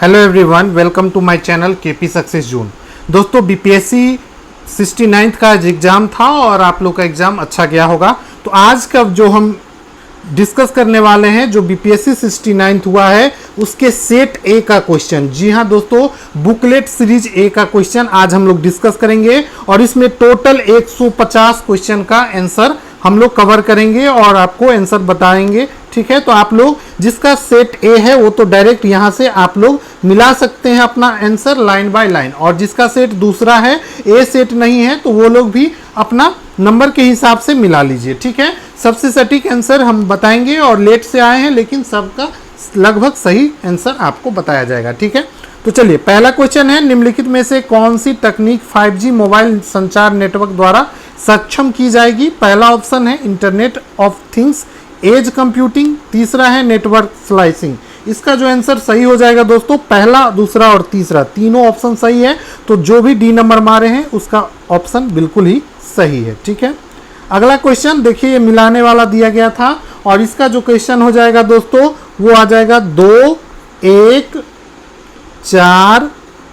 Hello everyone, welcome to my channel KP success zone. दोस्तों, BPSC 69th का आज exam था और आप लोग का एग्ज़ाम अच्छा गया होगा। तो आज का जो हम डिस्कस करने वाले हैं, जो बीपीएससी 69th हुआ है उसके सेट ए का क्वेश्चन। जी हाँ दोस्तों, बुकलेट सीरीज ए का क्वेश्चन आज हम लोग डिस्कस करेंगे और इसमें टोटल 150 क्वेश्चन का आंसर हम लोग कवर करेंगे और आपको आंसर बताएंगे। ठीक है, तो आप लोग जिसका सेट ए है वो तो डायरेक्ट यहाँ से आप लोग मिला सकते हैं अपना आंसर लाइन बाय लाइन, और जिसका सेट दूसरा है, ए सेट नहीं है, तो वो लोग भी अपना नंबर के हिसाब से मिला लीजिए। ठीक है, सबसे सटीक आंसर हम बताएंगे और लेट से आए हैं लेकिन सबका लगभग सही आंसर आपको बताया जाएगा। ठीक है, तो चलिए पहला क्वेश्चन है, निम्नलिखित में से कौन सी तकनीक 5G मोबाइल संचार नेटवर्क द्वारा सक्षम की जाएगी? पहला ऑप्शन है internet of things, edge computing, तीसरा है नेटवर्क स्लाइसिंग। इसका जो आंसर सही हो जाएगा दोस्तों, पहला, दूसरा और तीसरा तीनों ऑप्शन सही है, तो जो भी डी नंबर मारे हैं उसका ऑप्शन बिल्कुल ही सही है। ठीक है, अगला क्वेश्चन देखिए, ये मिलाने वाला दिया गया था और इसका जो क्वेश्चन हो जाएगा दोस्तों वो आ जाएगा 2, 1, 4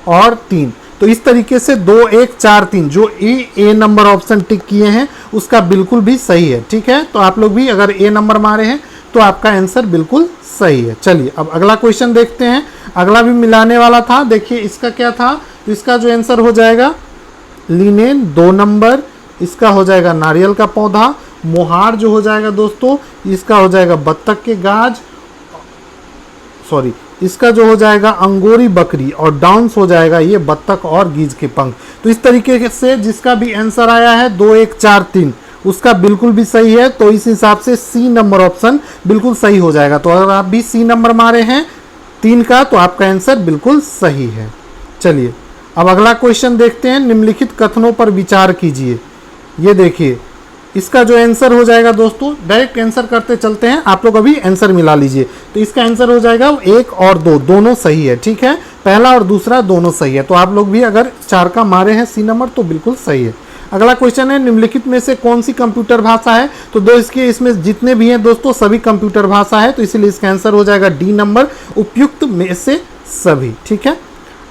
और 3। तो इस तरीके से 2, 1, 4, 3 जो ए नंबर ऑप्शन टिक किए हैं उसका बिल्कुल भी सही है। ठीक है, तो आप लोग भी अगर ए नंबर मारे हैं तो आपका आंसर बिल्कुल सही है। चलिए अब अगला क्वेश्चन देखते हैं। अगला भी मिलाने वाला था, देखिए इसका क्या था, तो इसका जो आंसर हो जाएगा लिनेन 2 नंबर, इसका हो जाएगा नारियल का पौधा, मोहार जो हो जाएगा दोस्तों इसका हो जाएगा बत्तख के गाज, सॉरी इसका जो हो जाएगा अंगोरी बकरी, और डाउन्स हो जाएगा ये बत्तख और गीज के पंख। तो इस तरीके से जिसका भी आंसर आया है 2, 1, 4, 3 उसका बिल्कुल भी सही है, तो इस हिसाब से सी नंबर ऑप्शन बिल्कुल सही हो जाएगा। तो अगर आप भी सी नंबर मारे हैं 3 का तो आपका आंसर बिल्कुल सही है। चलिए अब अगला क्वेश्चन देखते हैं, निम्नलिखित कथनों पर विचार कीजिए। ये देखिए इसका जो आंसर हो जाएगा दोस्तों, डायरेक्ट आंसर करते चलते हैं, आप लोग अभी आंसर मिला लीजिए। तो इसका आंसर हो जाएगा 1 और 2 दोनों सही है। ठीक है, पहला और दूसरा दोनों सही है, तो आप लोग भी अगर 4 का मारे हैं सी नंबर तो बिल्कुल सही है। अगला क्वेश्चन है, निम्नलिखित में से कौन सी कंप्यूटर भाषा है? तो दो इसके इसमें जितने भी हैं दोस्तों सभी कंप्यूटर भाषा है, तो इसीलिए इसका आंसर हो जाएगा डी नंबर, उपयुक्त में से सभी। ठीक है,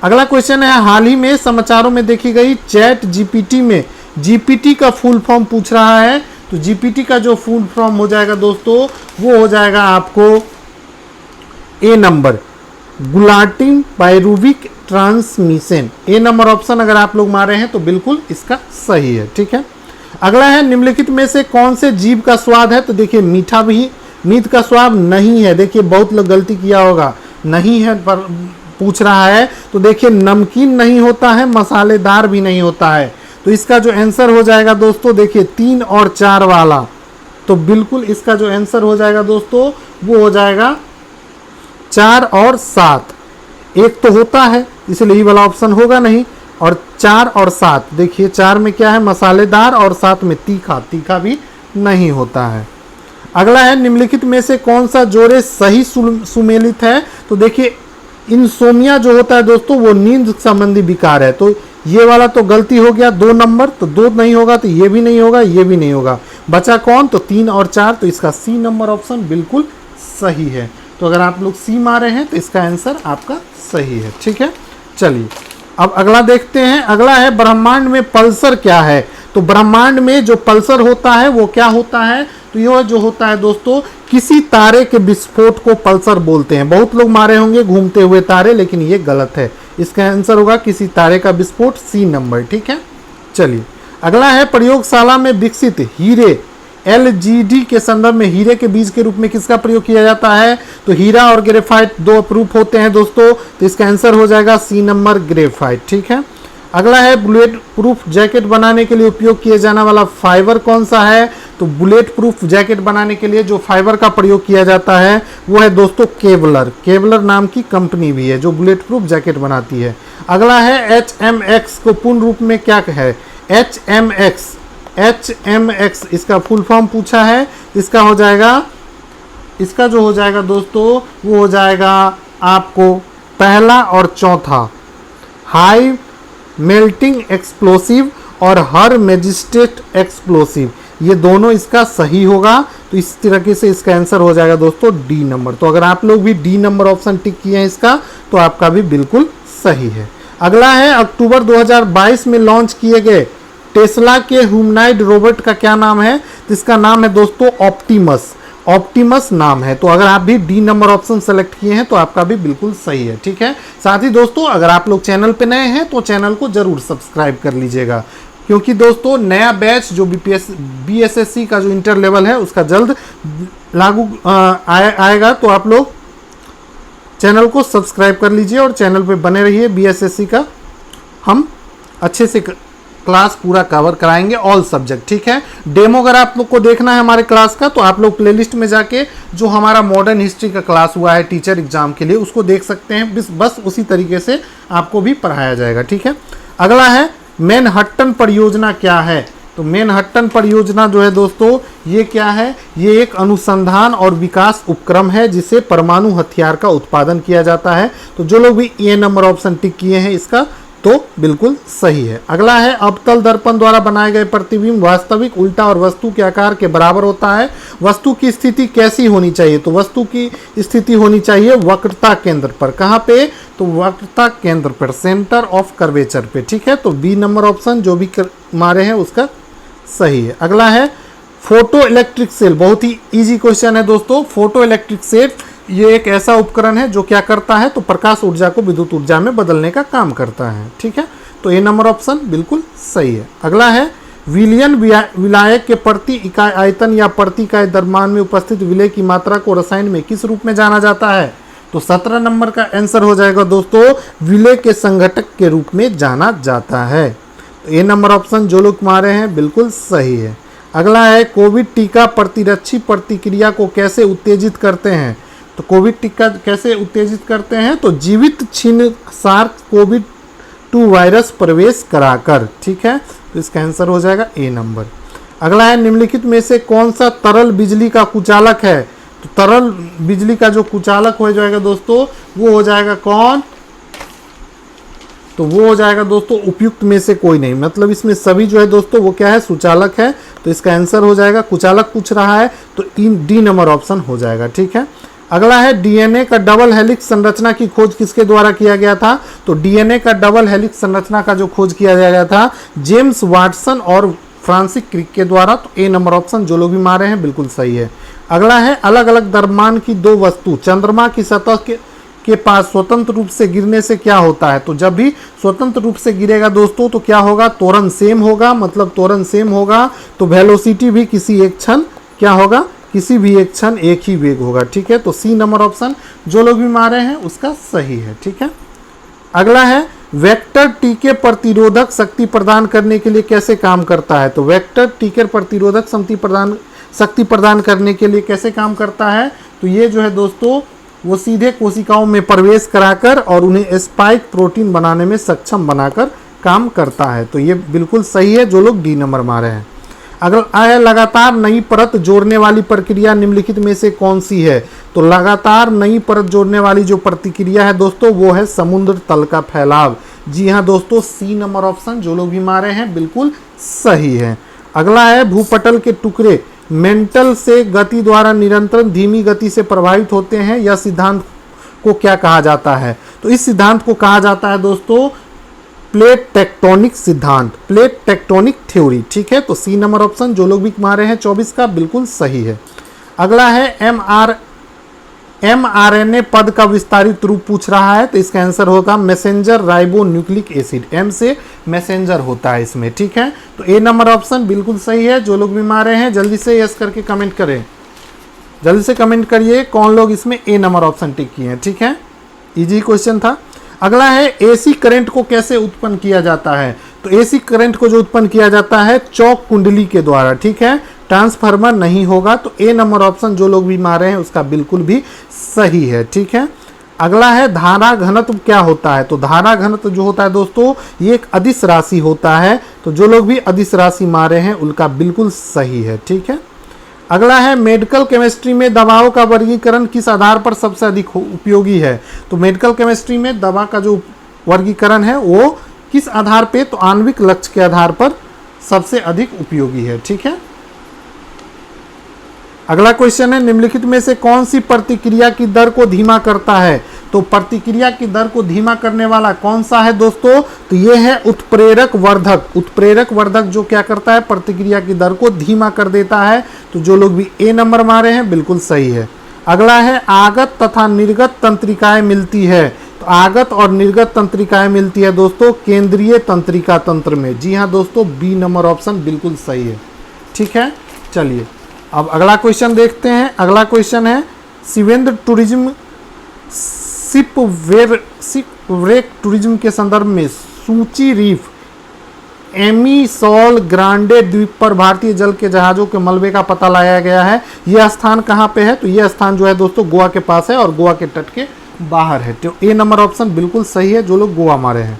अगला क्वेश्चन है, हाल ही में समाचारों में देखी गई चैट जीपीटी में जीपीटी का फुल फॉर्म पूछ रहा है। तो जीपीटी का जो फुल फॉर्म हो जाएगा दोस्तों वो हो जाएगा आपको ए नंबर, गुलाटिन पायरुविक ट्रांसमिशन। ए नंबर ऑप्शन अगर आप लोग मारे हैं तो बिल्कुल इसका सही है। ठीक है, अगला है, निम्नलिखित में से कौन से जीव का स्वाद है? तो देखिए मीठा भी, मीठ का स्वाद नहीं है। देखिए बहुत लोग गलती किया होगा, नहीं है पर पूछ रहा है, तो देखिए नमकीन नहीं होता है, मसालेदार भी नहीं होता है। तो इसका जो आंसर हो जाएगा दोस्तों देखिए 3 और 4 वाला, तो बिल्कुल इसका जो आंसर हो जाएगा दोस्तों वो हो जाएगा 4 और 7। एक तो होता है इसलिए ये वाला ऑप्शन होगा नहीं, और 4 और 7 देखिए 4 में क्या है मसालेदार और 7 में तीखा, तीखा भी नहीं होता है। अगला है, निम्नलिखित में से कौन सा जोड़े सही सुमेलित है? तो देखिए इंसोमिया जो होता है दोस्तों वो नींद संबंधी विकार है, तो ये वाला तो गलती हो गया 2 नंबर, तो 2 नहीं होगा, तो ये भी नहीं होगा, ये भी नहीं होगा, बचा कौन? तो 3 और 4, तो इसका सी नंबर ऑप्शन बिल्कुल सही है। तो अगर आप लोग सी मारे हैं तो इसका आंसर आपका सही है। ठीक है, चलिए अब अगला देखते हैं। अगला है, ब्रह्मांड में पल्सर क्या है? तो ब्रह्मांड में जो पल्सर होता है वो क्या होता है? तो यह जो होता है दोस्तों किसी तारे के विस्फोट को पल्सर बोलते हैं। बहुत लोग मारे होंगे घूमते हुए तारे, लेकिन ये गलत है, इसका आंसर होगा किसी तारे का विस्फोट, सी नंबर। ठीक है, चलिए अगला है, प्रयोगशाला में विकसित हीरे एलजीडी के संदर्भ में हीरे के बीज के रूप में किसका प्रयोग किया जाता है? तो हीरा और ग्रेफाइट 2 प्रूफ होते हैं दोस्तों, तो इसका आंसर हो जाएगा सी नंबर, ग्रेफाइट। ठीक है, अगला है, बुलेट प्रूफ जैकेट बनाने के लिए उपयोग किया जाने वाला फाइबर कौन सा है? तो बुलेट प्रूफ जैकेट बनाने के लिए जो फाइबर का प्रयोग किया जाता है वो है दोस्तों केवलर। केवलर नाम की कंपनी भी है जो बुलेट प्रूफ जैकेट बनाती है। अगला है, HMX को पूर्ण रूप में क्या है? HMX इसका फुल फॉर्म पूछा है, इसका हो जाएगा, इसका जो हो जाएगा दोस्तों वो हो जाएगा आपको पहला और चौथा, हाई मेल्टिंग एक्सप्लोसिव और हर मैजिस्ट्रेट एक्सप्लोसिव, ये दोनों इसका सही होगा। तो इस तरीके से इसका आंसर हो जाएगा दोस्तों डी नंबर। तो अगर आप लोग भी डी नंबर ऑप्शन टिक किए हैं इसका, तो आपका भी बिल्कुल सही है। अगला है अक्टूबर 2022 में लॉन्च किए गए टेस्ला के ह्यूमनॉइड रोबोट का क्या नाम है? तो इसका नाम है दोस्तों ऑप्टिमस। ऑप्टिमस नाम है। तो अगर आप भी डी नंबर ऑप्शन सेलेक्ट किए हैं तो आपका भी बिल्कुल सही है। ठीक है, साथ ही दोस्तों अगर आप लोग चैनल पे नए हैं तो चैनल को जरूर सब्सक्राइब कर लीजिएगा, क्योंकि दोस्तों नया बैच जो बीएसएससी का जो इंटर लेवल है उसका जल्द लागू आएगा। तो आप लोग चैनल को सब्सक्राइब कर लीजिए और चैनल पे बने रहिए। बीएसएससी का हम अच्छे से क्लास पूरा कवर कराएंगे, ऑल सब्जेक्ट। ठीक है, डेमो अगर आप लोग को देखना है हमारे क्लास का तो आप लोग प्लेलिस्ट में जाके जो हमारा मॉडर्न हिस्ट्री का क्लास हुआ है टीचर एग्जाम के लिए उसको देख सकते हैं। बस उसी तरीके से आपको भी पढ़ाया जाएगा। ठीक है, अगला है मैनहट्टन परियोजना क्या है? तो मैनहट्टन परियोजना जो है दोस्तों ये क्या है? ये एक अनुसंधान और विकास उपक्रम है जिसे परमाणु हथियार का उत्पादन किया जाता है। तो जो लोग भी ए नंबर ऑप्शन टिक किए हैं इसका तो बिल्कुल सही है। अगला है अवतल दर्पण द्वारा बनाए गए प्रतिबिंब वास्तविक, उल्टा और वस्तु के आकार के बराबर होता है। वस्तु की स्थिति कैसी होनी चाहिए? तो वस्तु की स्थिति होनी चाहिए वक्रता केंद्र पर। कहाँ पे? तो वक्रता केंद्र पर, सेंटर ऑफ कर्वेचर पे। ठीक है, तो बी नंबर ऑप्शन जो भी मारे हैं उसका सही है। अगला है फोटो इलेक्ट्रिक सेल। बहुत ही इजी क्वेश्चन है दोस्तों। फोटो इलेक्ट्रिक सेल ये एक ऐसा उपकरण है जो क्या करता है? तो प्रकाश ऊर्जा को विद्युत ऊर्जा में बदलने का काम करता है। ठीक है, तो ए नंबर ऑप्शन बिल्कुल सही है। अगला है विलयन विलायक के प्रति इकाई आयतन या प्रति इकाई द्रव्यमान में उपस्थित विलय की मात्रा को रसायन में किस रूप में जाना जाता है? तो 17 नंबर का आंसर हो जाएगा दोस्तों विलय के संघटक के रूप में जाना जाता है। तो ए नंबर ऑप्शन जो लोग मारे हैं बिल्कुल सही है। अगला है कोविड टीका प्रतिरक्षी प्रतिक्रिया को कैसे उत्तेजित करते हैं? तो कोविड टीका कैसे उत्तेजित करते हैं? तो जीवित छीन सार्स कोविड 2 वायरस प्रवेश कराकर। ठीक है, तो इसका आंसर हो जाएगा ए नंबर। अगला है निम्नलिखित में से कौन सा तरल बिजली का कुचालक है? तो तरल बिजली का जो कुचालक हो जाएगा दोस्तों वो हो जाएगा कौन? तो वो हो जाएगा दोस्तों उपयुक्त में से कोई नहीं। मतलब इसमें सभी जो है दोस्तों वो क्या है? सुचालक है। तो इसका आंसर हो जाएगा, कुचालक पूछ रहा है तो डी नंबर ऑप्शन हो जाएगा। ठीक है, अगला है डीएनए का डबल हेलिक्स संरचना की खोज किसके द्वारा किया गया था? तो डीएनए का डबल हेलिक्स संरचना का जो खोज किया गया था जेम्स वाटसन और फ्रांसिस क्रिक के द्वारा। तो ए नंबर ऑप्शन जो लोग भी मारे हैं बिल्कुल सही है। अगला है अलग अलग द्रव्यमान की दो वस्तु चंद्रमा की सतह के पास स्वतंत्र रूप से गिरने से क्या होता है? तो जब भी स्वतंत्र रूप से गिरेगा दोस्तों तो क्या होगा? त्वरण सेम होगा। मतलब त्वरण सेम होगा तो वेलोसिटी भी किसी एक क्षण क्या होगा? किसी भी एक क्षण एक ही वेग होगा। ठीक है, तो सी नंबर ऑप्शन जो लोग भी मारे हैं उसका सही है। ठीक है, अगला है वेक्टर टी के प्रतिरोधक शक्ति प्रदान करने के लिए कैसे काम करता है? तो वेक्टर टी के प्रतिरोधक शक्ति प्रदान करने के लिए कैसे काम करता है? तो ये जो है दोस्तों वो सीधे कोशिकाओं में प्रवेश कराकर और उन्हें स्पाइक प्रोटीन बनाने में सक्षम बनाकर काम करता है। तो ये बिल्कुल सही है जो लोग डी नंबर मारे हैं। अगर आया लगातार नई परत जोड़ने वाली प्रक्रिया निम्नलिखित में से कौन सी है? तो लगातार नई परत जोड़ने वाली जो प्रतिक्रिया है दोस्तों वो है समुद्र तल का फैलाव। जी हाँ दोस्तों, सी नंबर ऑप्शन जो लोग भी मारे हैं बिल्कुल सही है। अगला है भूपटल के टुकड़े मेंटल से गति द्वारा निरंतर धीमी गति से प्रभावित होते हैं। यह सिद्धांत को क्या कहा जाता है? तो इस सिद्धांत को कहा जाता है दोस्तों प्लेट टेक्टोनिक सिद्धांत, प्लेट टेक्टोनिक थ्योरी। ठीक है, तो सी नंबर ऑप्शन जो लोग भी मारे हैं 24 का बिल्कुल सही है। अगला है mRNA पद का विस्तारित रूप पूछ रहा है। तो इसका आंसर होगा messenger ribonucleic acid. M से मैसेंजर होता है इसमें। ठीक है, तो ए नंबर ऑप्शन बिल्कुल सही है। जो लोग भी मारे हैं जल्दी से यस करके कमेंट करें। जल्दी से कमेंट करिए कौन लोग इसमें ए नंबर ऑप्शन टिक किए हैं। ठीक है, इजी क्वेश्चन था। अगला है एसी करंट को कैसे उत्पन्न किया जाता है? तो एसी करंट को जो उत्पन्न किया जाता है चौक कुंडली के द्वारा। ठीक है, ट्रांसफार्मर नहीं होगा। तो ए नंबर ऑप्शन जो लोग भी मारे हैं उसका बिल्कुल भी सही है। ठीक है, अगला है धारा घनत्व क्या होता है? तो धारा घनत्व जो होता है दोस्तों ये एक अदिश राशि होता है। तो जो लोग भी अदिश राशि मारे हैं उनका बिल्कुल सही है। ठीक है, अगला है मेडिकल केमिस्ट्री में दवाओं का वर्गीकरण किस आधार पर सबसे अधिक उपयोगी है? तो मेडिकल केमिस्ट्री में दवा का जो वर्गीकरण है वो किस आधार पे? तो आणविक लक्ष्य के आधार पर सबसे अधिक उपयोगी है। ठीक है, अगला क्वेश्चन है, निम्नलिखित में से कौन सी प्रतिक्रिया की दर को धीमा करता है? तो प्रतिक्रिया की दर को धीमा करने वाला कौन सा है दोस्तों? तो ये है उत्प्रेरक वर्धक। उत्प्रेरक वर्धक जो क्या करता है? प्रतिक्रिया की दर को धीमा कर देता है। तो जो लोग भी ए नंबर मारे हैं बिल्कुल सही है। अगला है, आगत तथा निर्गत तंत्रिकाएं मिलती है। तो आगत और निर्गत तंत्रिकाएं मिलती है दोस्तों केंद्रीय तंत्रिका तंत्र में। जी हाँ दोस्तों, बी नंबर ऑप्शन बिल्कुल सही है। ठीक है, चलिए अब अगला क्वेश्चन देखते हैं। अगला क्वेश्चन है, शिवेंद्र टूरिज्म शिपवेक टूरिज्म के संदर्भ में सूची रीफ एमीसोल ग्रांडे द्वीप पर भारतीय जल के जहाजों के मलबे का पता लगाया गया है। यह स्थान कहाँ पे है? तो यह स्थान जो है दोस्तों गोवा के पास है और गोवा के तट के बाहर है। तो ए नंबर ऑप्शन बिल्कुल सही है जो लोग गोवा मारे हैं।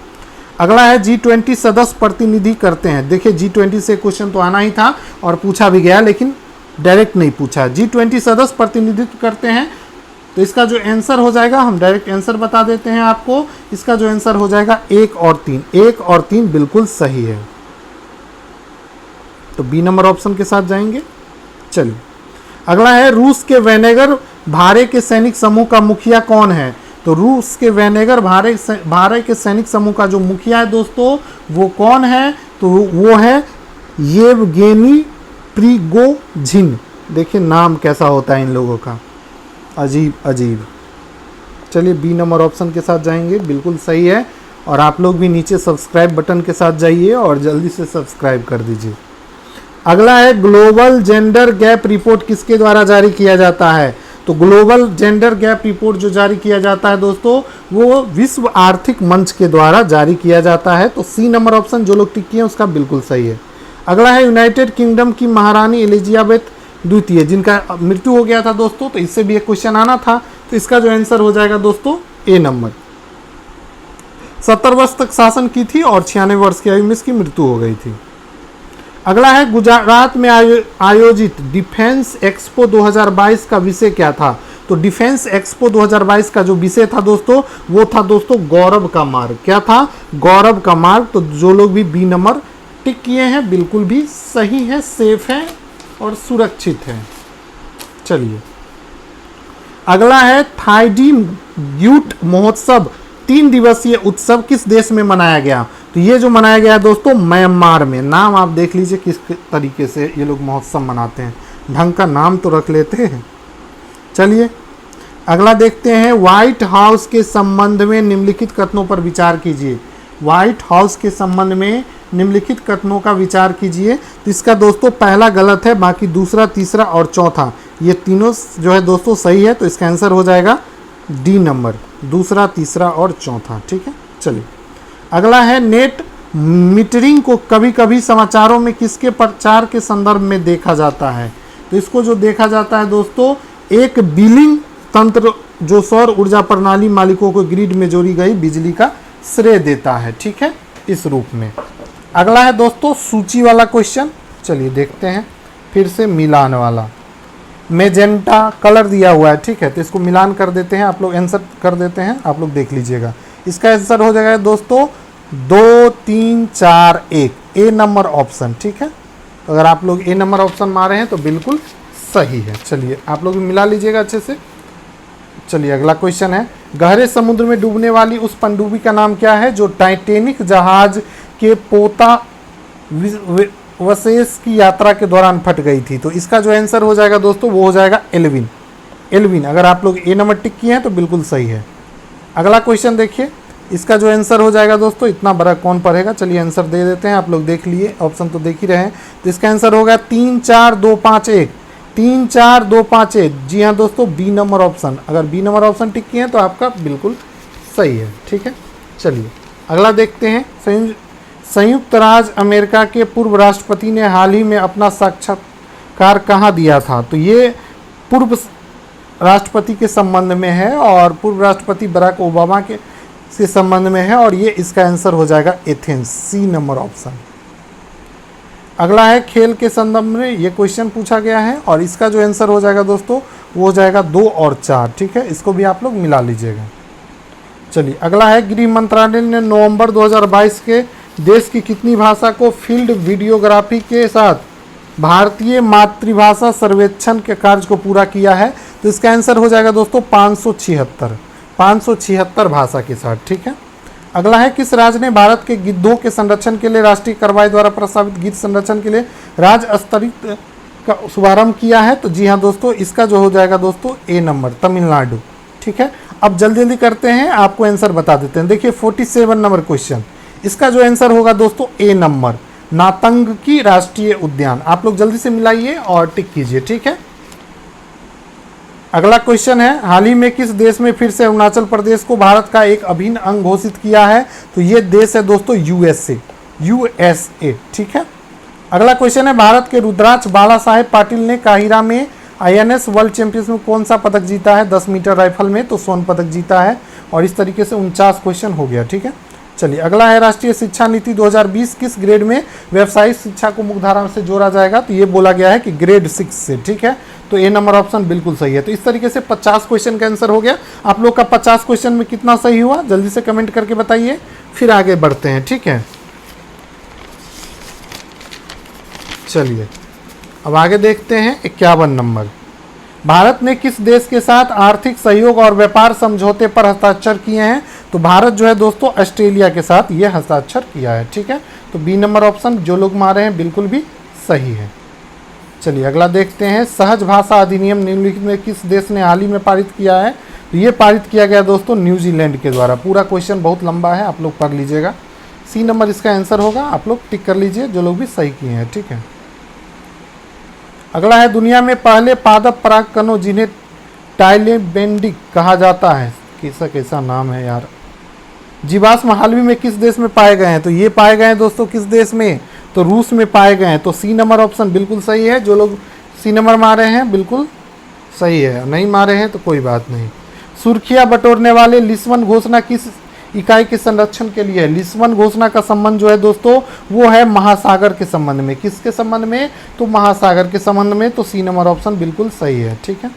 अगला है, G20 सदस्य प्रतिनिधि करते हैं। देखिए G20 से क्वेश्चन तो आना ही था और पूछा भी गया, लेकिन डायरेक्ट नहीं पूछा। G20 सदस्य प्रतिनिधित्व करते हैं, तो इसका जो आंसर हो जाएगा, हम डायरेक्ट आंसर बता देते हैं आपको। इसका जो आंसर हो जाएगा 1 और 3। 1 और 3 बिल्कुल सही है। तो बी नंबर ऑप्शन के साथ जाएंगे। चलिए अगला है, रूस के वेनेगर भारे के सैनिक समूह का मुखिया कौन है? तो रूस के वेनेगर भारे के सैनिक समूह का जो मुखिया है दोस्तों वो कौन है? तो वो है येवगेनी प्रिगोजिन। देखिए नाम कैसा होता है इन लोगों का, अजीब अजीब। चलिए बी नंबर ऑप्शन के साथ जाएंगे, बिल्कुल सही है। और आप लोग भी नीचे सब्सक्राइब बटन के साथ जाइए और जल्दी से सब्सक्राइब कर दीजिए। अगला है, ग्लोबल जेंडर गैप रिपोर्ट किसके द्वारा जारी किया जाता है? तो ग्लोबल जेंडर गैप रिपोर्ट जो जारी किया जाता है दोस्तों वो विश्व आर्थिक मंच के द्वारा जारी किया जाता है। तो सी नंबर ऑप्शन जो लोग टिक किए हैं उसका बिल्कुल सही है। अगला है, यूनाइटेड किंगडम की महारानी एलिजाबेथ द्वितीय जिनका मृत्यु हो गया था दोस्तों, तो इससे भी एक क्वेश्चन आना था। तो इसका जो आंसर हो जाएगा दोस्तों ए नंबर। 70 वर्ष तक शासन की थी और 96 वर्ष की आयु में इसकी मृत्यु हो गई थी। अगला है, गुजरात में आयोजित डिफेंस एक्सपो 2022 का विषय क्या था? तो डिफेंस एक्सपो 2022 का जो विषय था दोस्तों वो था दोस्तों गौरव का मार्ग। क्या था? गौरव का मार्ग। तो जो लोग भी बी नंबर टिक किए हैं बिल्कुल भी सही है, सेफ है और सुरक्षित है। चलिए अगला है, थाईडी यूट महोत्सव 3 दिवसीय उत्सव किस देश में मनाया गया? तो ये जो मनाया गया है दोस्तों म्यांमार में। नाम आप देख लीजिए किस तरीके से ये लोग महोत्सव मनाते हैं, ढंग का नाम तो रख लेते हैं। चलिए अगला देखते हैं, व्हाइट हाउस के संबंध में निम्नलिखित कथनों पर विचार कीजिए। व्हाइट हाउस के संबंध में निम्नलिखित कथनों का विचार कीजिए। तो इसका दोस्तों पहला गलत है, बाकी दूसरा, तीसरा और चौथा ये तीनों जो है दोस्तों सही है। तो इसका आंसर हो जाएगा डी नंबर, दूसरा, तीसरा और चौथा। ठीक है, चलिए अगला है, नेट मीटरिंग को कभी कभी समाचारों में किसके प्रचार के संदर्भ में देखा जाता है? तो इसको जो देखा जाता है दोस्तों एक बिलिंग तंत्र जो सौर ऊर्जा प्रणाली मालिकों को ग्रिड में जोड़ी गई बिजली का श्रेय देता है। ठीक है, इस रूप में। अगला है दोस्तों सूची वाला क्वेश्चन। चलिए देखते हैं, फिर से मिलान वाला। मेजेंटा कलर दिया हुआ है, ठीक है, तो इसको मिलान कर देते हैं। आप लोग आंसर कर देते हैं, आप लोग देख लीजिएगा। इसका आंसर हो जाएगा दोस्तों 2 3 4 1 ए नंबर ऑप्शन। ठीक है, तो अगर आप लोग ए नंबर ऑप्शन मारे हैं तो बिल्कुल सही है। चलिए आप लोग मिला लीजिएगा अच्छे से। चलिए अगला क्वेश्चन है, गहरे समुद्र में डूबने वाली उस पनडुब्बी का नाम क्या है जो टाइटैनिक जहाज के पोता वसेस की यात्रा के दौरान फट गई थी? तो इसका जो आंसर हो जाएगा दोस्तों वो हो जाएगा एल्विन। एल्विन अगर आप लोग ए नंबर टिक किए हैं तो बिल्कुल सही है। अगला क्वेश्चन देखिए, इसका जो आंसर हो जाएगा दोस्तों, इतना बड़ा कौन पढ़ेगा, चलिए आंसर दे देते हैं। आप लोग देख लिए, ऑप्शन तो देख ही रहे हैं। तो इसका आंसर होगा 3 4 2 5 1 3 4 2 5 1। जी हाँ दोस्तों, बी नंबर ऑप्शन। अगर बी नंबर ऑप्शन टिक किए हैं तो आपका बिल्कुल सही है। ठीक है, चलिए अगला देखते हैं, संयुक्त राज्य अमेरिका के पूर्व राष्ट्रपति ने हाल ही में अपना साक्षात्कार कहाँ दिया था? तो ये पूर्व राष्ट्रपति के संबंध में है और पूर्व राष्ट्रपति बराक ओबामा के से संबंध में है और ये इसका आंसर हो जाएगा एथेंस, सी नंबर ऑप्शन। अगला है, खेल के संदर्भ में ये क्वेश्चन पूछा गया है और इसका जो आंसर हो जाएगा दोस्तों वो हो जाएगा 2 और 4। ठीक है, इसको भी आप लोग मिला लीजिएगा। चलिए अगला है, गृह मंत्रालय ने नवंबर 2022 के देश की कितनी भाषा को फील्ड वीडियोग्राफी के साथ भारतीय मातृभाषा सर्वेक्षण के कार्य को पूरा किया है? तो इसका आंसर हो जाएगा दोस्तों 576 भाषा के साथ, ठीक है। अगला है, किस राज्य ने भारत के गिद्धों के संरक्षण के लिए राष्ट्रीय कार्रवाई द्वारा प्रस्तावित गिद्ध संरक्षण के लिए राज्य स्तरीय का शुभारंभ किया है? तो जी हाँ दोस्तों, इसका जो हो जाएगा दोस्तों ए नंबर, तमिलनाडु, ठीक है। अब जल्दी जल्दी करते हैं, आपको आंसर बता देते हैं। देखिए 47 नंबर क्वेश्चन, इसका जो आंसर होगा दोस्तों ए नंबर, नातंगी राष्ट्रीय उद्यान। आप लोग जल्दी से मिलाइए और टिक कीजिए, ठीक है। अगला क्वेश्चन है, हाल ही में किस देश में फिर से अरुणाचल प्रदेश को भारत का एक अभिन्न अंग घोषित किया है? तो ये देश है दोस्तों यूएसए, ठीक है। अगला क्वेश्चन है, भारत के रुद्राक्ष बाला साहेब पाटिल ने काहिरा में आईएनएस वर्ल्ड चैंपियनशिप में कौन सा पदक जीता है? 10 मीटर राइफल में तो स्वर्ण पदक जीता है। और इस तरीके से 49 क्वेश्चन हो गया, ठीक है। चलिए अगला है, राष्ट्रीय शिक्षा नीति 2020 किस ग्रेड में व्यावसायिक शिक्षा को मुख्यधारा से जोड़ा जाएगा? तो ये बोला गया है कि ग्रेड 6 से, ठीक है। तो ए नंबर ऑप्शन बिल्कुल सही है। तो इस तरीके से 50 क्वेश्चन का आंसर हो गया। आप लोग का 50 क्वेश्चन में कितना सही हुआ जल्दी से कमेंट करके बताइए, फिर आगे बढ़ते हैं, ठीक है। चलिए अब आगे देखते हैं 51 नंबर, भारत ने किस देश के साथ आर्थिक सहयोग और व्यापार समझौते पर हस्ताक्षर किए हैं? तो भारत जो है दोस्तों ऑस्ट्रेलिया के साथ ये हस्ताक्षर किया है, ठीक है। तो बी नंबर ऑप्शन जो लोग मारे हैं बिल्कुल भी सही है। चलिए अगला देखते हैं, सहज भाषा अधिनियम निम्नलिखित में किस देश ने हाल ही में पारित किया है? तो ये पारित किया गया दोस्तों न्यूजीलैंड के द्वारा। पूरा क्वेश्चन बहुत लंबा है, आप लोग पढ़ लीजिएगा। सी नंबर इसका आंसर होगा, आप लोग टिक कर लीजिए जो लोग भी सही किए हैं, ठीक है। अगला है, दुनिया में पहले पादप परागकणों जिन्हें टाइलेबेंडिक कहा जाता है, कैसा नाम है यार, जीवाश्म हाल ही में किस देश में पाए गए हैं? तो ये पाए गए हैं दोस्तों किस देश में? तो रूस में पाए गए हैं। तो सी नंबर ऑप्शन बिल्कुल सही है। जो लोग सी नंबर मारे हैं बिल्कुल सही है, नहीं मारे हैं तो कोई बात नहीं। सुर्खियां बटोरने वाले लिस्बन घोषणा किस इकाई के संरक्षण के लिए है? लिस्बन घोषणा का संबंध जो है दोस्तों वो है महासागर के संबंध में। किसके संबंध में? तो महासागर के संबंध में। तो सी नंबर ऑप्शन बिल्कुल सही है, ठीक है।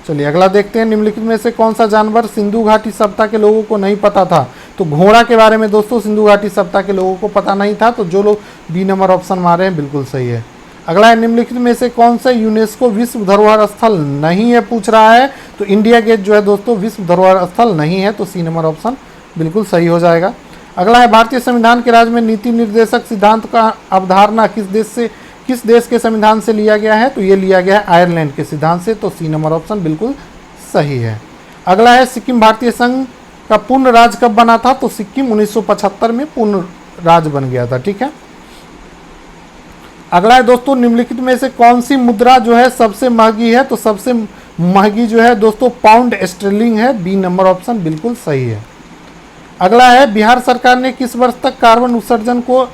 चलिए अगला देखते हैं, निम्नलिखित में से कौन सा जानवर सिंधु घाटी सभ्यता के लोगों को नहीं पता था? तो घोड़ा के बारे में दोस्तों सिंधु घाटी सभ्यता के लोगों को पता नहीं था। तो जो लोग बी नंबर ऑप्शन मारे हैं बिल्कुल सही है। अगला है, निम्नलिखित में से कौन सा यूनेस्को विश्व धरोहर स्थल नहीं है पूछ रहा है? तो इंडिया गेट जो है दोस्तों विश्व धरोहर स्थल नहीं है। तो सी नंबर ऑप्शन बिल्कुल सही हो जाएगा। अगला है, भारतीय संविधान के राज्य में नीति निर्देशक सिद्धांत का अवधारणा किस देश के संविधान से लिया गया है? तो ये लिया गया है आयरलैंड के सिद्धांत से। तो सी नंबर ऑप्शन बिल्कुल सही है। अगला है, सिक्किम भारतीय संघ का पूर्ण राज्य कब बना था? तो सिक्किम 1975 में पूर्ण राज्य बन गया था, ठीक है। अगला है दोस्तों, निम्नलिखित में से कौन सी मुद्रा जो है सबसे महंगी है? तो सबसे महंगी जो है दोस्तों पाउंड स्टर्लिंग है। बी नंबर ऑप्शन बिल्कुल सही है। अगला है, बिहार सरकार ने किस वर्ष तक कार्बन उत्सर्जन को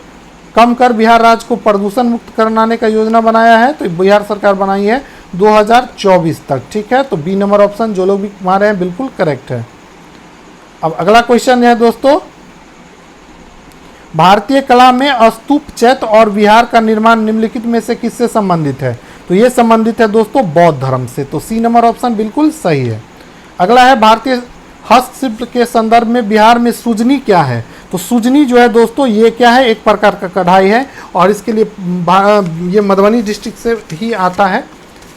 कम कर बिहार राज्य को प्रदूषण मुक्त कराने का योजना बनाया है? तो बिहार सरकार बनाई है 2024 तक, ठीक है। तो बी नंबर ऑप्शन जो लोग भी मारे हैं बिल्कुल करेक्ट है। अब अगला क्वेश्चन है दोस्तों, भारतीय कला में स्तूप, चैत्य और विहार का निर्माण निम्नलिखित में से किससे संबंधित है? तो ये संबंधित है दोस्तों बौद्ध धर्म से। तो सी नंबर ऑप्शन बिल्कुल सही है। अगला है, भारतीय हस्तशिल्प के संदर्भ में बिहार में सुजनी क्या है? तो सुजनी जो है दोस्तों ये क्या है? एक प्रकार का कढ़ाई है और इसके लिए ये मधुबनी डिस्ट्रिक्ट से ही आता है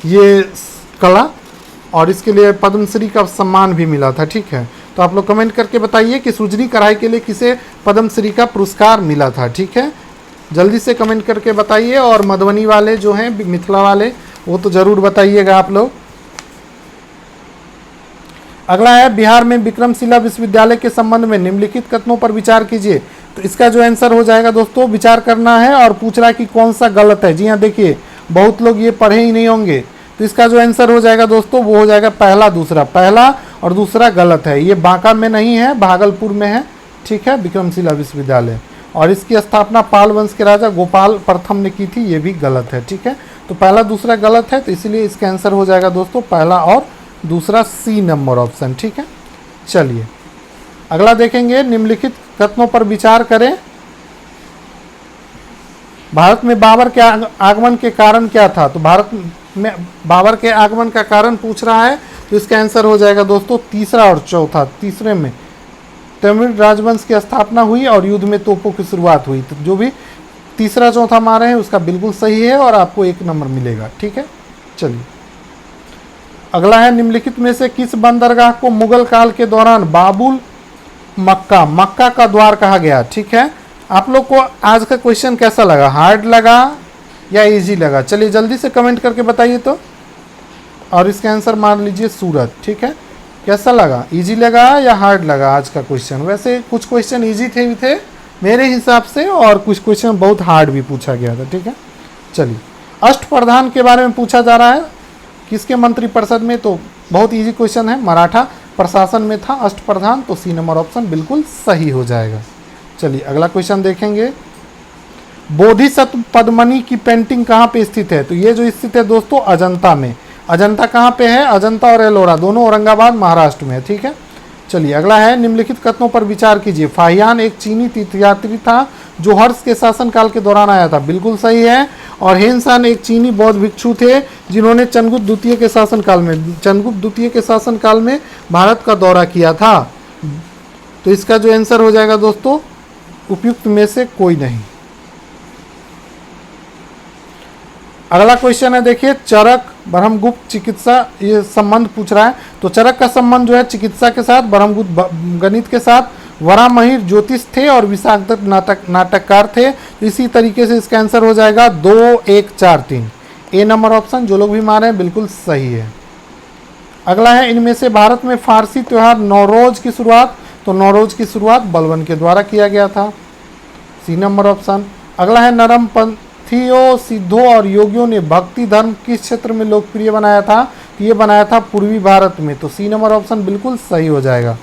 ये कला, और इसके लिए पद्मश्री का सम्मान भी मिला था, ठीक है। तो आप लोग कमेंट करके बताइए कि सुजनी कढ़ाई के लिए किसे पद्मश्री का पुरस्कार मिला था, ठीक है। जल्दी से कमेंट करके बताइए, और मधुबनी वाले जो हैं मिथिला वाले वो तो ज़रूर बताइएगा आप लोग। अगला है, बिहार में विक्रमशिला विश्वविद्यालय के संबंध में निम्नलिखित कथनों पर विचार कीजिए। तो इसका जो आंसर हो जाएगा दोस्तों विचार करना है, और पूछ रहा है कि कौन सा गलत है। जी हाँ, देखिए बहुत लोग ये पढ़े ही नहीं होंगे। तो इसका जो आंसर हो जाएगा दोस्तों वो हो जाएगा पहला और दूसरा गलत है। ये बांका में नहीं है, भागलपुर में है, ठीक है, विक्रमशिला विश्वविद्यालय। और इसकी स्थापना पाल वंश के राजा गोपाल प्रथम ने की थी, ये भी गलत है, ठीक है। तो पहला दूसरा गलत है, तो इसलिए इसका आंसर हो जाएगा दोस्तों पहला और दूसरा सी नंबर ऑप्शन, ठीक है। चलिए अगला देखेंगे, निम्नलिखित कथनों पर विचार करें। भारत में बाबर के आगमन के कारण क्या था? तो भारत में बाबर के आगमन का कारण पूछ रहा है, तो इसका आंसर हो जाएगा दोस्तों तीसरा और चौथा। तीसरे में तमिल राजवंश की स्थापना हुई और युद्ध में तोपों की शुरुआत हुई। तो जो भी तीसरा चौथा मारे हैं उसका बिल्कुल सही है और आपको 1 नंबर मिलेगा। ठीक है, चलिए अगला है, निम्नलिखित में से किस बंदरगाह को मुगल काल के दौरान बाबुल मक्का मक्का का द्वार कहा गया। ठीक है, आप लोग को आज का क्वेश्चन कैसा लगा, हार्ड लगा या इजी लगा? चलिए जल्दी से कमेंट करके बताइए तो, और इसका आंसर मान लीजिए सूरत। ठीक है, कैसा लगा, इजी लगा या हार्ड लगा आज का क्वेश्चन? वैसे कुछ क्वेश्चन इजी थे मेरे हिसाब से, और कुछ क्वेश्चन बहुत हार्ड भी पूछा गया था। ठीक है, चलिए अष्टप्रधान के बारे में पूछा जा रहा है, किसके मंत्रिपरिषद में? तो बहुत इजी क्वेश्चन है, मराठा प्रशासन में था अष्टप्रधान, तो सी नंबर ऑप्शन बिल्कुल सही हो जाएगा। चलिए अगला क्वेश्चन देखेंगे, बोधिसत्व पद्मनी की पेंटिंग कहाँ पे स्थित है? तो ये जो स्थित है दोस्तों अजंता में। अजंता कहाँ पे है? अजंता और एलोरा दोनों औरंगाबाद महाराष्ट्र में है। ठीक है, चलिए अगला है, निम्नलिखित कथनों पर विचार कीजिए। फाहियान एक चीनी तीर्थयात्री था जो हर्ष के शासनकाल के दौरान आया था, बिल्कुल सही है। और हेनसान एक चीनी बौद्ध भिक्षु थे जिन्होंने चंद्रगुप्त द्वितीय के शासनकाल में भारत का दौरा किया था। तो इसका जो आंसर हो जाएगा दोस्तों उपयुक्त में से कोई नहीं। अगला क्वेश्चन है, देखिए चरक ब्रह्मगुप्त चिकित्सा, ये संबंध पूछ रहा है। तो चरक का संबंध जो है चिकित्सा के साथ, ब्रह्मगुप्त गणित के साथ, वरामहिर ज्योतिष थे और विशाखदत्त नाटककार थे। इसी तरीके से इसका आंसर हो जाएगा 2 1 4 3, ए नंबर ऑप्शन। जो लोग भी मारे हैं बिल्कुल सही है। अगला है, इनमें से भारत में फारसी त्यौहार नौरोज की शुरुआत? तो नौरोज की शुरुआत बलबन के द्वारा किया गया था, सी नंबर ऑप्शन। अगला है, नरम पंथियों, सिद्धों और योगियों ने भक्ति धर्म किस क्षेत्र में लोकप्रिय बनाया था? तो ये बनाया था पूर्वी भारत में, तो सी नंबर ऑप्शन बिल्कुल सही हो जाएगा।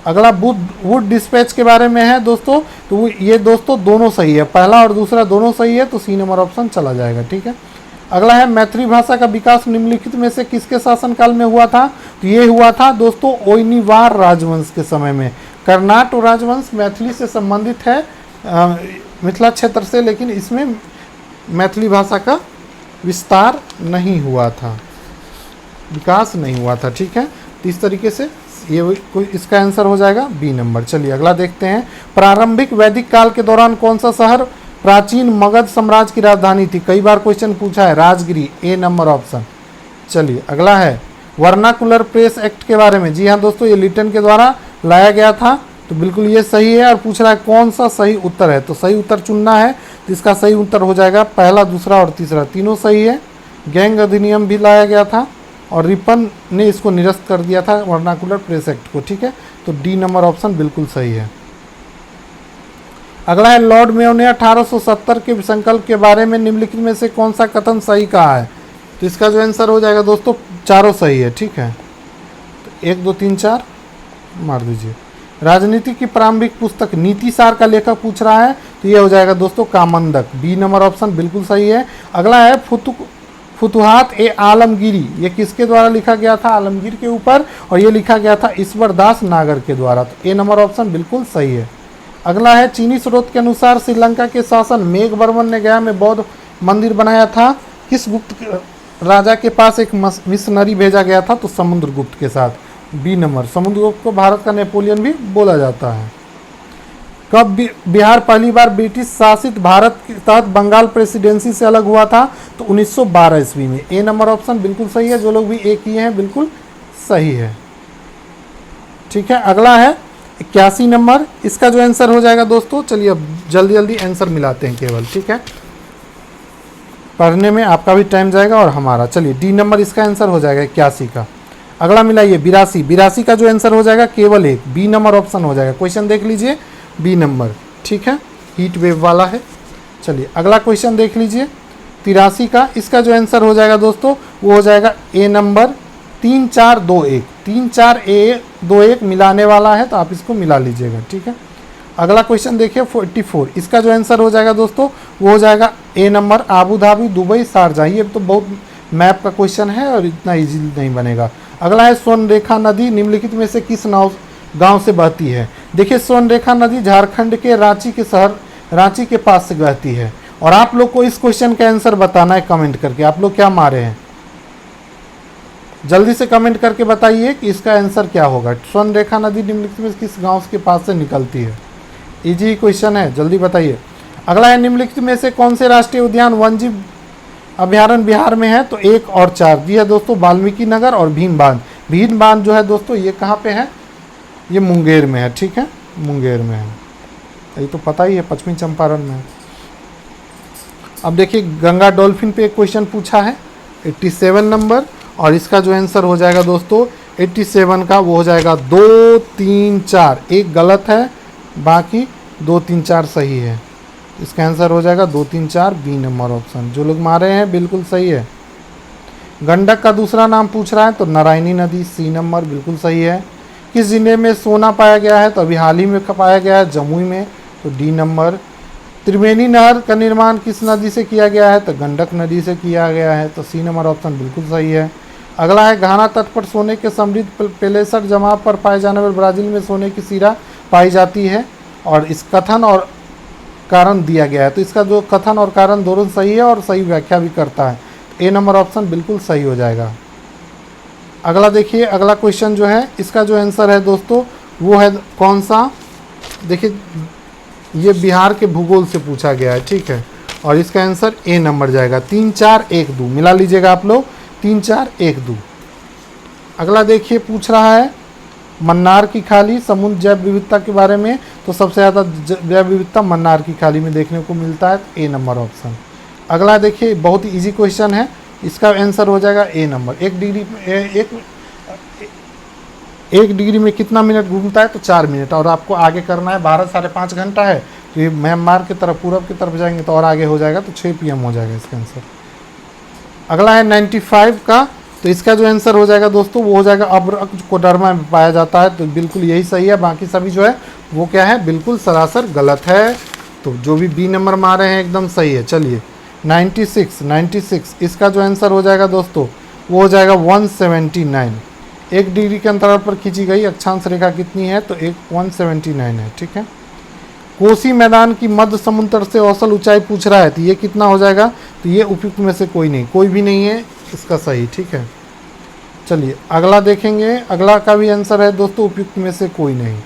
अगला वुड डिस्पैच के बारे में है दोस्तों, तो ये दोस्तों दोनों सही है, पहला और दूसरा दोनों सही है, तो सी नंबर ऑप्शन चला जाएगा। ठीक है, अगला है, मैथिली भाषा का विकास निम्नलिखित में से किसके शासनकाल में हुआ था? तो ये हुआ था दोस्तों ओइनिवार राजवंश के समय में। कर्नाट राजवंश मैथिली से संबंधित है, मिथिला क्षेत्र से, लेकिन इसमें मैथिली भाषा का विस्तार नहीं हुआ था, विकास नहीं हुआ था। ठीक है, तो इस तरीके से ये इसका आंसर हो जाएगा बी नंबर। चलिए अगला देखते हैं, प्रारंभिक वैदिक काल के दौरान कौन सा शहर प्राचीन मगध साम्राज्य की राजधानी थी? कई बार क्वेश्चन पूछा है, राजगिरी, ए नंबर ऑप्शन। चलिए अगला है, वर्नाकुलर प्रेस एक्ट के बारे में। जी हाँ दोस्तों, ये लिटन के द्वारा लाया गया था, तो बिल्कुल ये सही है। और पूछ रहा है कौन सा सही उत्तर है, तो सही उत्तर चुनना है। तो इसका सही उत्तर हो जाएगा पहला, दूसरा और तीसरा, तीनों सही है। गैंग अधिनियम भी लाया गया था और रिपन ने इसको निरस्त कर दिया था, वर्नाकुलर प्रेस एक्ट को। ठीक है, तो डी नंबर ऑप्शन बिल्कुल सही है। अगला है, लॉर्ड मेयो ने 1870 के संकल्प के बारे में निम्नलिखित में से कौन सा कथन सही कहा है? तो इसका जो आंसर हो जाएगा दोस्तों चारों सही है। ठीक है, तो 1 2 3 4 मार दीजिए। राजनीति की प्रारंभिक पुस्तक नीति सार का लेखक पूछ रहा है, तो ये हो जाएगा दोस्तों कामंदक, बी नंबर ऑप्शन बिल्कुल सही है। अगला है, फुतुहात ए आलमगीरी, ये किसके द्वारा लिखा गया था? आलमगीर के ऊपर, और ये लिखा गया था ईश्वर दास नागर के द्वारा, तो ए नंबर ऑप्शन बिल्कुल सही है। अगला है, चीनी स्रोत के अनुसार श्रीलंका के शासन मेघवर्मन ने गया में बौद्ध मंदिर बनाया था। किस गुप्त राजा के पास एक मिशनरी भेजा गया था? तो समुद्रगुप्त के साथ, बी नंबर। समुद्रगुप्त को भारत का नेपोलियन भी बोला जाता है। कब बिहार पहली बार ब्रिटिश शासित भारत के तहत बंगाल प्रेसिडेंसी से अलग हुआ था? तो 1912 ईस्वी में, ए नंबर ऑप्शन बिल्कुल सही है। जो लोग भी ए किए हैं बिल्कुल सही है। ठीक है, अगला है 81 नंबर, इसका जो आंसर हो जाएगा दोस्तों, चलिए अब जल्दी जल्दी आंसर मिलाते हैं केवल। ठीक है, पढ़ने में आपका भी टाइम जाएगा और हमारा। चलिए डी नंबर इसका आंसर हो जाएगा 81 का। अगला मिलाइए 82 का जो आंसर हो जाएगा केवल 1, बी नंबर ऑप्शन हो जाएगा। क्वेश्चन देख लीजिए, बी नंबर। ठीक है, हीट वेव वाला है। चलिए अगला क्वेश्चन देख लीजिए 83 का, इसका जो आंसर हो जाएगा दोस्तों वो हो जाएगा ए नंबर 3 4 2 1, 3 4 2 1 मिलाने वाला है, तो आप इसको मिला लीजिएगा। ठीक है, अगला क्वेश्चन देखिए 44, इसका जो आंसर हो जाएगा दोस्तों वो हो जाएगा A number Abu Dhabi Dubai Sharjah. ये तो बहुत मैप का क्वेश्चन है और इतना इजी नहीं बनेगा। अगला है, स्वर्णरेखा नदी निम्नलिखित में से किस गांव से बहती है? देखिए स्वर्णरेखा नदी झारखंड के रांची के शहर रांची के पास से बहती है। और आप लोग को इस क्वेश्चन का आंसर बताना है कमेंट करके। आप लोग क्या मारे हैं, जल्दी से कमेंट करके बताइए कि इसका आंसर क्या होगा। स्वर्णरेखा नदी निम्नलिखित में किस गांव के पास से निकलती है? इजी क्वेश्चन है, जल्दी बताइए। अगला है निम्नलिखित में से कौन से राष्ट्रीय उद्यान वन्यजीव अभ्यारण्य बिहार में है? तो 1 और 4 दिया दोस्तों, वाल्मीकि नगर और भीम बांध। भीम बांध जो है दोस्तों ये कहाँ पे है? ये मुंगेर में है, ठीक है, मुंगेर में है, ये तो पता ही है, पश्चिमी चंपारण में है। अब देखिए गंगा डॉल्फिन पे एक क्वेश्चन पूछा है 87 नंबर, और इसका जो आंसर हो जाएगा दोस्तों 87 का वो हो जाएगा 2, 3, 4। एक गलत है, बाकी 2, 3, 4 सही है। इसका आंसर हो जाएगा 2, 3, 4 बी नंबर ऑप्शन। जो लोग मारे हैं बिल्कुल सही है। गंडक का दूसरा नाम पूछ रहा है तो नारायणी नदी, सी नंबर बिल्कुल सही है। किस जिले में सोना पाया गया है? तो अभी हाल ही में पाया गया है जमुई में, तो डी नंबर। त्रिवेणी नहर का निर्माण किस नदी से किया गया है? तो गंडक नदी से किया गया है, तो सी नंबर ऑप्शन बिल्कुल सही है। अगला है घाना तट पर सोने के समृद्ध पेलेसर जमाव पर पाए जाने वाले ब्राज़ील में सोने की सीरा पाई जाती है, और इस कथन और कारण दिया गया है। तो इसका जो कथन और कारण दोनों सही है और सही व्याख्या भी करता है, ए नंबर ऑप्शन बिल्कुल सही हो जाएगा। अगला देखिए, अगला क्वेश्चन जो है इसका जो आंसर है दोस्तों वो है कौन सा? देखिए ये बिहार के भूगोल से पूछा गया है, ठीक है, और इसका आंसर ए नंबर जाएगा। 3, 4, 1, 2 मिला लीजिएगा आप लोग, 3, 4, 1, 2। अगला देखिए पूछ रहा है मन्नार की खाली समुद्र जैव विविधता के बारे में, तो सबसे ज़्यादा जैव विविधता मन्नार की खाली में देखने को मिलता है, ए नंबर ऑप्शन। अगला देखिए बहुत ही ईजी क्वेश्चन है, इसका आंसर हो जाएगा ए नंबर। 1 डिग्री में कितना मिनट घूमता है? तो 4 मिनट, और आपको आगे करना है, भारत 5.5 घंटा है, तो ये म्यांमार की तरफ पूरब की तरफ जाएंगे तो और आगे हो जाएगा, तो 6 PM हो जाएगा इसका आंसर। अगला है 95 का, तो इसका जो आंसर हो जाएगा दोस्तों वो हो जाएगा अब्रकोडर्मा में पाया जाता है, तो बिल्कुल यही सही है। बाकी सभी जो है वो क्या है? बिल्कुल सरासर गलत है। तो जो भी बी नंबर मारे हैं एकदम सही है। चलिए 96 इसका जो आंसर हो जाएगा दोस्तों वो हो जाएगा 179। 1 डिग्री के अंतराल पर खींची गई अक्षांश रेखा कितनी है? तो 179 है, ठीक है। कोसी मैदान की मध्य समुद्र से औसत ऊंचाई पूछ रहा है, तो ये कितना हो जाएगा? तो ये उपयुक्त में से कोई भी नहीं है इसका सही, ठीक है। चलिए अगला देखेंगे, अगला का भी आंसर है दोस्तों उपयुक्त में से कोई नहीं।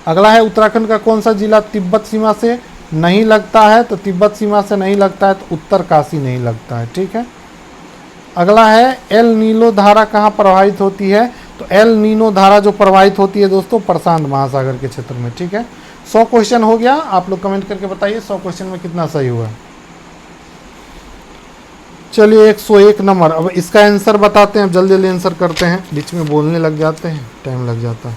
अगला है उत्तराखंड का कौन सा जिला तिब्बत सीमा से नहीं लगता है? तो तिब्बत सीमा से नहीं लगता है तो उत्तरकाशी नहीं लगता है, ठीक है। अगला है एल नीलो धारा कहाँ प्रवाहित होती है? तो एल नीनो धारा जो प्रवाहित होती है दोस्तों प्रशांत महासागर के क्षेत्र में, ठीक है। 100 क्वेश्चन हो गया, आप लोग कमेंट करके बताइए 100 क्वेश्चन में कितना सही हुआ। चलिए 101 नंबर, अब इसका आंसर बताते हैं, अब जल्दी जल्दी आंसर करते हैं, बीच में बोलने लग जाते हैं, टाइम लग जाता है।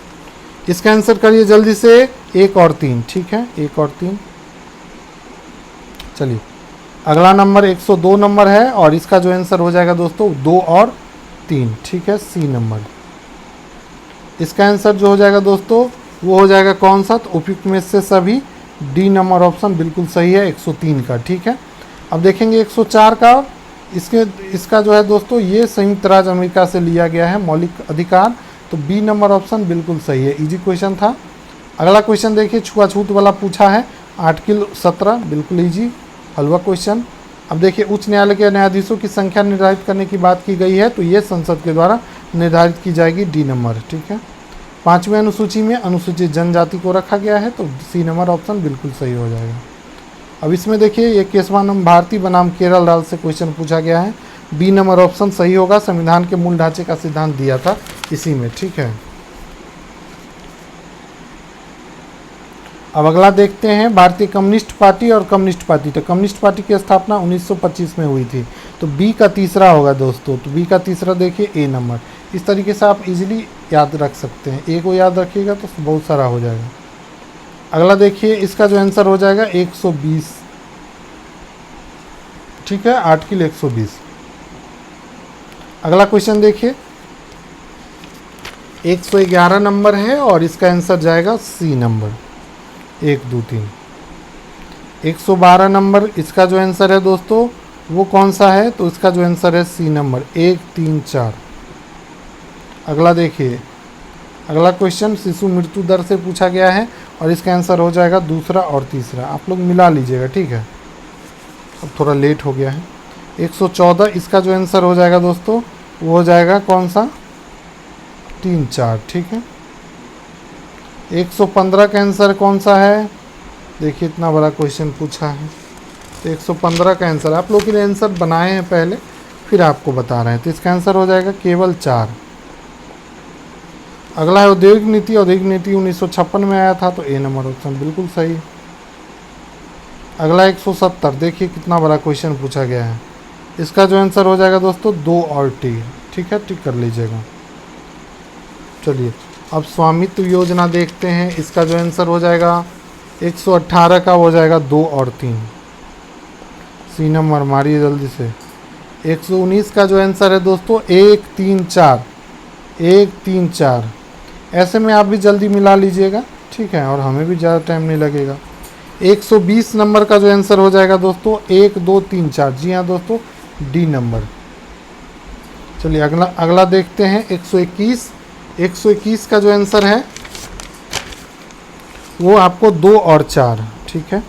इसका आंसर करिए जल्दी से, 1 और 3, ठीक है, 1 और 3। चलिए अगला नंबर 102 नंबर है, और इसका जो आंसर हो जाएगा दोस्तों 2 और 3, ठीक है, सी नंबर। इसका आंसर जो हो जाएगा दोस्तों वो हो जाएगा कौन सा? तो उपयुक्त में से सभी, डी नंबर ऑप्शन बिल्कुल सही है 103 का, ठीक है। अब देखेंगे 104 का, इसका जो है दोस्तों ये संयुक्त राज्य अमेरिका से लिया गया है मौलिक अधिकार, तो बी नंबर ऑप्शन बिल्कुल सही है, इजी क्वेश्चन था। अगला क्वेश्चन देखिए छुआछूत वाला पूछा है, आर्टिकल 17 बिल्कुल इजी हलवा क्वेश्चन। अब देखिए उच्च न्यायालय के न्यायाधीशों की संख्या निर्धारित करने की बात की गई है, तो ये संसद के द्वारा निर्धारित की जाएगी, डी नंबर, ठीक है। 5वीं अनुसूची में अनुसूचित जनजाति को रखा गया है, तो सी नंबर ऑप्शन बिल्कुल सही हो जाएगा। अब इसमें देखिए ये केशवानंद भारती बनाम केरल राज्य से क्वेश्चन पूछा गया है, बी नंबर ऑप्शन सही होगा, संविधान के मूल ढांचे का सिद्धांत दिया था इसी में, ठीक है। अब अगला देखते हैं भारतीय कम्युनिस्ट पार्टी और कम्युनिस्ट पार्टी। तो कम्युनिस्ट पार्टी की स्थापना 1925 में हुई थी, तो बी का तीसरा होगा दोस्तों, तो बी का तीसरा देखिए ए नंबर। इस तरीके से आप इजीली याद रख सकते हैं, ए को याद रखिएगा तो बहुत सारा हो जाएगा। अगला देखिए इसका जो आंसर हो जाएगा 120, ठीक है, आर्टिकल 120। अगला क्वेश्चन देखिए 111 नंबर है, और इसका आंसर जाएगा सी नंबर, 1, 2, 3। 112 नंबर, इसका जो आंसर है दोस्तों वो कौन सा है? तो इसका जो आंसर है सी नंबर, 1, 3, 4। अगला देखिए, अगला क्वेश्चन शिशु मृत्यु दर से पूछा गया है, और इसका आंसर हो जाएगा दूसरा और तीसरा, आप लोग मिला लीजिएगा, ठीक है। अब थोड़ा लेट हो गया है। 114, इसका जो आंसर हो जाएगा दोस्तों वो हो जाएगा कौन सा? 3, 4, ठीक है। 115 का आंसर कौन सा है? देखिए इतना बड़ा क्वेश्चन पूछा है। तो 115 का आंसर, आप लोग के लिए आंसर बनाए हैं पहले, फिर आपको बता रहे हैं। तो इसका आंसर हो जाएगा केवल 4। अगला है औद्योगिक नीति। औद्योगिक नीति 1956 में आया था, तो ए नंबर ऑप्शन बिल्कुल सही है। अगला 170, देखिए कितना बड़ा क्वेश्चन पूछा गया है। इसका जो आंसर हो जाएगा दोस्तों 2 और टी, ठीक है, टिक कर लीजिएगा। चलिए अब स्वामित्व योजना देखते हैं। इसका जो आंसर हो जाएगा 118 का हो जाएगा 2 और 3, सी नंबर मारिए जल्दी से। 119 का जो आंसर है दोस्तों 1 3 4, 1 3 4। ऐसे में आप भी जल्दी मिला लीजिएगा, ठीक है, और हमें भी ज़्यादा टाइम नहीं लगेगा। 120 नंबर का जो आंसर हो जाएगा दोस्तों 1 2 3 4, जी हाँ दोस्तों, डी नंबर। चलिए अगला देखते हैं 121। 121 का जो आंसर है वो आपको 2 और 4, ठीक है।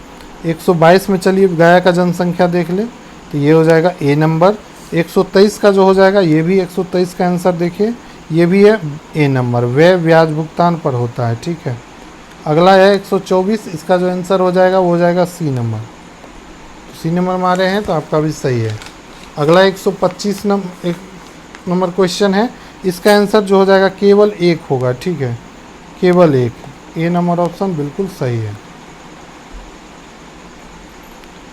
122 में चलिए गया का जनसंख्या देख ले, तो ये हो जाएगा ए नंबर। 123 का जो हो जाएगा, ये भी 123 का आंसर देखिए, ये भी है ए नंबर, व्यय ब्याज भुगतान पर होता है, ठीक है। अगला है 124, इसका जो आंसर हो जाएगा वो हो जाएगा सी नंबर। तो सी नंबर मारे हैं तो आपका भी सही है। अगला 125 नंबर क्वेश्चन है। इसका आंसर जो हो जाएगा केवल 1 होगा, ठीक है, केवल 1, ए नंबर ऑप्शन बिल्कुल सही है।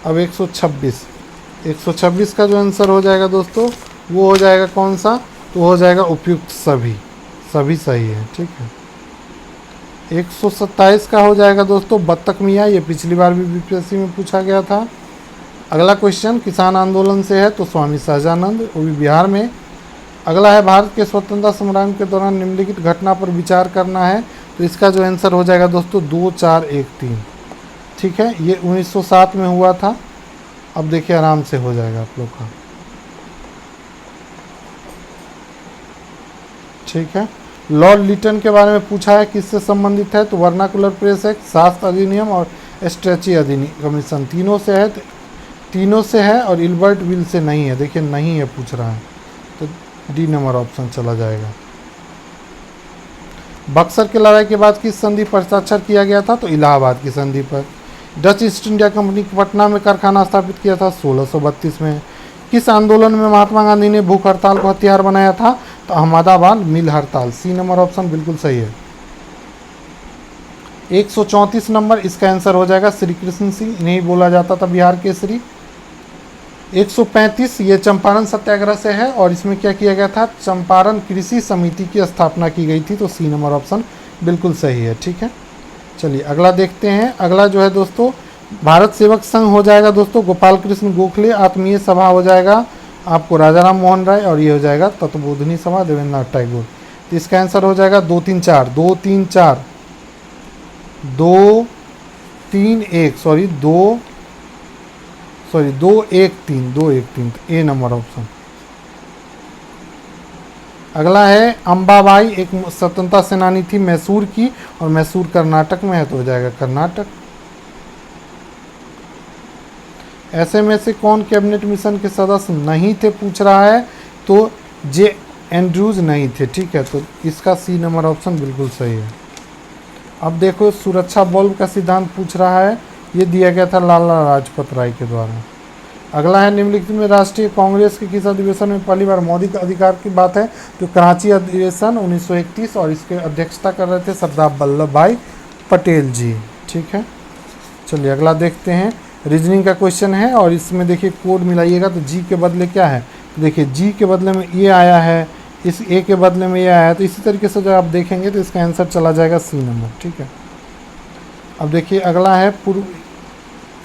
अब 126 का जो आंसर हो जाएगा दोस्तों वो हो जाएगा कौन सा, तो हो जाएगा उपयुक्त सभी, सभी सही है, ठीक है। 127 का हो जाएगा दोस्तों बत्तख मियाँ, ये पिछली बार भी बीपीएससी में पूछा गया था। अगला क्वेश्चन किसान आंदोलन से है, तो स्वामी सहजानंद, वो भी बिहार में। अगला है भारत के स्वतंत्रता संग्राम के दौरान निम्नलिखित घटना पर विचार करना है, तो इसका जो आंसर हो जाएगा दोस्तों 2 4 1 3, ठीक है। ये 1907 में हुआ था। अब देखिए आराम से हो जाएगा आप लोग का, ठीक है। लॉर्ड लिटन के बारे में पूछा है, किससे संबंधित है, तो वर्नाकुलर प्रेस एक्ट, शास्त्र अधिनियम और स्ट्रेची अधिनियम कमीशन, तीनों से है और इल्बर्ट विल से नहीं है। देखिए नहीं है पूछ रहा है, तो डी नंबर ऑप्शन चला जाएगा। बक्सर की लड़ाई के बाद किस संधि पर हस्ताक्षर किया गया था, तो इलाहाबाद की संधि पर। Dutch east India company Patna में कारखाना स्थापित किया था 1632 में। किस आंदोलन में महात्मा गांधी ने भूख हड़ताल को हथियार बनाया था, तो अहमदाबाद मिल हड़ताल, सी नंबर ऑप्शन बिल्कुल सही है। 134 नंबर, इसका आंसर हो जाएगा श्री कृष्ण सिंह, इन्हें बोला जाता था बिहार केसरी। 135 ये चंपारण सत्याग्रह से है, और इसमें क्या किया गया था, चंपारण कृषि समिति की स्थापना की गई थी, तो सी नंबर ऑप्शन बिल्कुल सही है, ठीक है। चलिए अगला देखते हैं। अगला जो है दोस्तों भारत सेवक संघ हो जाएगा दोस्तों गोपाल कृष्ण गोखले। आत्मीय सभा हो जाएगा आपको राजा राम मोहन राय, और ये हो जाएगा तत्वबोधनी सभा देवेंद्रनाथ टैगोर। तो इसका आंसर हो जाएगा 2 3 4, 2 3 4, 2 3 1, 2 1 3, ए नंबर ऑप्शन। अगला है अंबाबाई, एक स्वतंत्रता सेनानी थी मैसूर की, और मैसूर कर्नाटक में है, तो हो जाएगा कर्नाटक। ऐसे में से कौन कैबिनेट मिशन के सदस्य नहीं थे पूछ रहा है, तो जे एंड्रूज नहीं थे, ठीक है, तो इसका सी नंबर ऑप्शन बिल्कुल सही है। अब देखो सुरक्षा बल्ब का सिद्धांत पूछ रहा है, ये दिया गया था लाला लाजपत राय के द्वारा। अगला है निम्नलिखित में राष्ट्रीय कांग्रेस के किस अधिवेशन में पहली बार मौलिक अधिकार की बात है, तो कराची अधिवेशन 1931, और इसके अध्यक्षता कर रहे थे सरदार वल्लभ भाई पटेल जी, ठीक है। चलिए अगला देखते हैं। रीजनिंग का क्वेश्चन है, और इसमें देखिए कोड मिलाइएगा, तो जी के बदले क्या है, तो देखिए जी के बदले में ये आया है, इस ए के बदले में ये आया है, तो इसी तरीके से जब आप देखेंगे तो इसका आंसर चला जाएगा सी नंबर, ठीक है। अब देखिए अगला है पूर्व,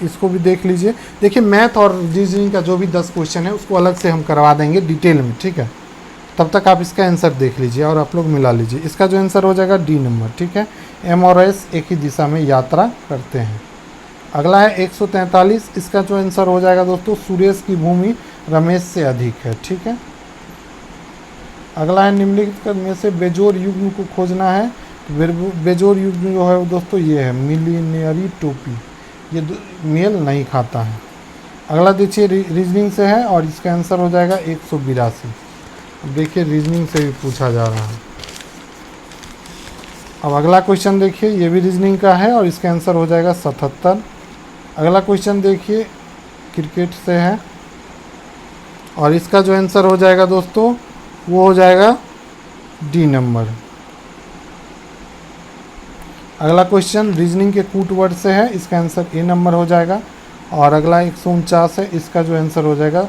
इसको भी देख लीजिए। देखिए मैथ और रीजनिंग का जो भी 10 क्वेश्चन है उसको अलग से हम करवा देंगे डिटेल में, ठीक है। तब तक आप इसका आंसर देख लीजिए और आप लोग मिला लीजिए। इसका जो आंसर हो जाएगा डी नंबर, ठीक है। एम और एस एक ही दिशा में यात्रा करते हैं। अगला है 143, इसका जो आंसर हो जाएगा दोस्तों सुरेश की भूमि रमेश से अधिक है, ठीक है। अगला है निम्नलिखित में से बेजोड़ युग्म को खोजना है। बेजोड़ युग्म जो है दोस्तों ये है मिलीनियरी टोपी, ये मेल नहीं खाता है। अगला देखिए रीजनिंग से है, और इसका आंसर हो जाएगा 182। अब देखिए रीजनिंग से भी पूछा जा रहा है। अब अगला क्वेश्चन देखिए, ये भी रीजनिंग का है और इसका आंसर हो जाएगा 77। अगला क्वेश्चन देखिए, क्रिकेट से है और इसका जो आंसर हो जाएगा दोस्तों वो हो जाएगा डी नंबर। अगला क्वेश्चन रीजनिंग के कूट वर्ड से है, इसका आंसर ए नंबर हो जाएगा। और अगला 149 है, इसका जो आंसर हो जाएगा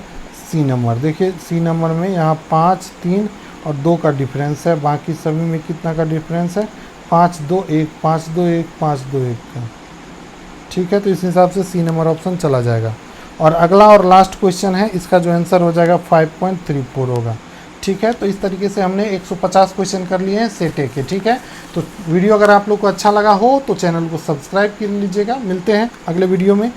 सी नंबर। देखिए सी नंबर में यहाँ 5, 3 और 2 का डिफरेंस है, बाकी सभी में कितना का डिफरेंस है, 5, 2, 1, 5, 2, 1, 5, 2, 1 का। ठीक है, तो इस हिसाब से सी नंबर ऑप्शन चला जाएगा। और अगला और लास्ट क्वेश्चन है, इसका जो आंसर हो जाएगा 5.34 होगा। ठीक है, तो इस तरीके से हमने 150 क्वेश्चन कर लिए हैं सेट ए के। ठीक है, तो वीडियो अगर आप लोग को अच्छा लगा हो तो चैनल को सब्सक्राइब कर लीजिएगा। मिलते हैं अगले वीडियो में।